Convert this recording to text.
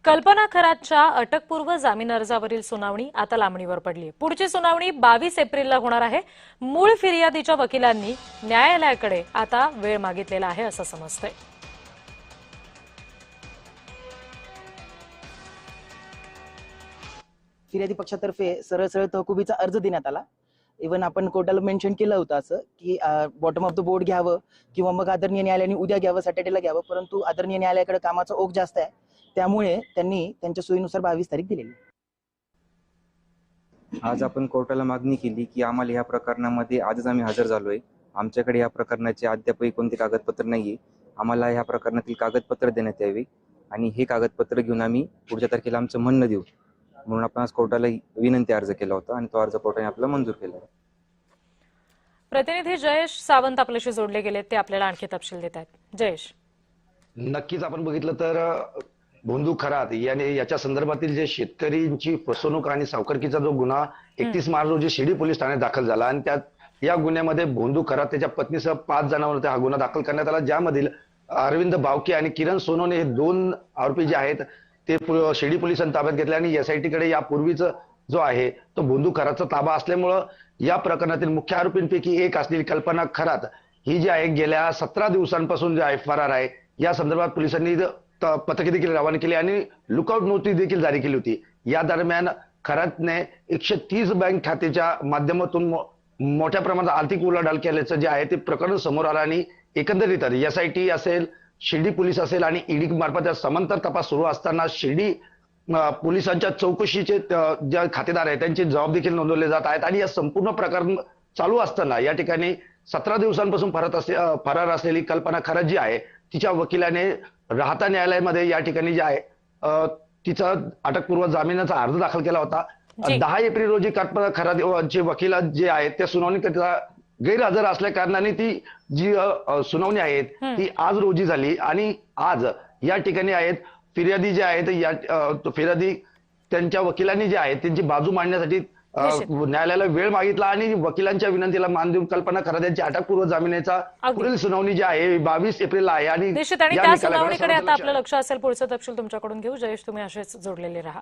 कल्पना खरातच्या अटकपूर्व जामीन अर्जावरील सुनावणी आता लांबणीवर पडली. पुढची सुनावणी 22 एप्रिलला होणार आहे. मूळ फिर्यादीच्या वकिलांनी न्यायालयाकडे आता वेळ मागितलेला आहे असं समजतंय. फिर्यादी पक्षातर्फे सरळ सरळ तहकुबीचा अर्ज देण्यात आला. इव्हन आपण कोर्टाला मेन्शन केलं होतं असं की बॉटम ऑफ द बोर्ड घ्यावं किंवा मग आदरणीय न्यायालयाने उद्या घ्यावं, सॅटर्डेला घ्यावं, परंतु आदरणीय न्यायालयाकडे कामाचा ओघ जास्त आहे, त्यामुळे त्यांनी त्यांच्या सोयीनुसार 22 तारीख दिलेली. आज आपण कोर्टाला मागणी केली की आम्हाला ह्या प्रकरणामध्ये आजच आम्ही हजर झालोय. आमच्याकडे या प्रकरणाचे अद्यापही कोणते कागदपत्र नाहीये. आम्हाला ह्या प्रकरणातील कागदपत्र देण्यात यावे आणि हे कागदपत्र घेऊन आम्ही पुढच्या तारखेला आमचं म्हणणं देऊ म्हणून आपण आज कोर्टाला विनंती अर्ज केला होता आणि तो अर्ज कोर्टाने आपला मंजूर केला. प्रतिनिधी जयेश सावंत आपल्याशी जोडले गेलेत, ते आपल्याला आणखी तपशील देत आहेत. जयेश, नक्कीच आपण बघितलं तर भोंदू खरात याच्या संदर्भातील जे शेतकऱ्यांची फसवणूक आणि सावकारकीचा जो गुन्हा 31 मार्च रोजी शिर्डी पोलीस ठाण्यात दाखल झाला आणि त्यात या गुन्ह्यामध्ये भोंदू खरात त्याच्या पत्नीसह 5 जणांवर हा गुन्हा दाखल करण्यात आला, ज्यामधील अरविंद बावके आणि किरण सोनवणे हे 2 आरोपी जे आहेत ते शिर्डी पोलिसांनी ताब्यात घेतले आणि एसआयटी कडे यापूर्वीच जो आहे तो भोंदू खरातचा ताबा असल्यामुळं या प्रकरणातील मुख्य आरोपींपैकी एक असलेली कल्पना खरात ही जी आहे गेल्या 17 दिवसांपासून जे आहे फरार आहे. या संदर्भात पोलिसांनी पथके देखील रवाना केली आणि लुकआउट नोटीस देखील जारी केली होती. या दरम्यान खरातने 130 बँक खात्याच्या माध्यमातून मोठ्या प्रमाणात आर्थिक उलाढाल केल्याचं जे आहे ते प्रकरण समोर आलं आणि एकंदरीत एसआयटी असेल, शिर्डी पोलीस असेल आणि ईडी मार्फत समांतर तपास सुरू असताना शिर्डी पोलिसांच्या चौकशीचे जे खातेदार आहेत त्यांचे जबाब देखील नोंदवले जात आहेत आणि या संपूर्ण प्रकरण चालू असताना या ठिकाणी 17 दिवसांपासून फरार असलेली कल्पना खरात जी आहे तिच्या वकिलाने राहता न्यायालयामध्ये या ठिकाणी जे आहे तिचा अटकपूर्व जामिनाचा अर्ज दाखल केला होता. 10 एप्रिल रोजी कल्पना खरातचे वकील जे आहेत त्या सुनावणीकरिता गैरहजर असल्या कारणाने ती जी सुनावणी आहे ती आज रोजी झाली आणि आज या ठिकाणी आहेत फिर्यादी जे आहेत या फिर्यादी त्यांच्या वकिलांनी जे आहेत त्यांची बाजू मांडण्यासाठी न्यायालयाला वेळ मागितला आणि वकिलांच्या विनंतीला मान देऊन कल्पना खरात यांची अटकपूर्व जामिनाचा पुढील सुनावणी जी आहे 22 एप्रिलला आहे आणि त्या सुनावणीकडे आता आपलं लक्ष असेल. पुढचं तपशील तुमच्याकडून घेऊ. जयेश, तुम्ही असेच जोडलेले राहा.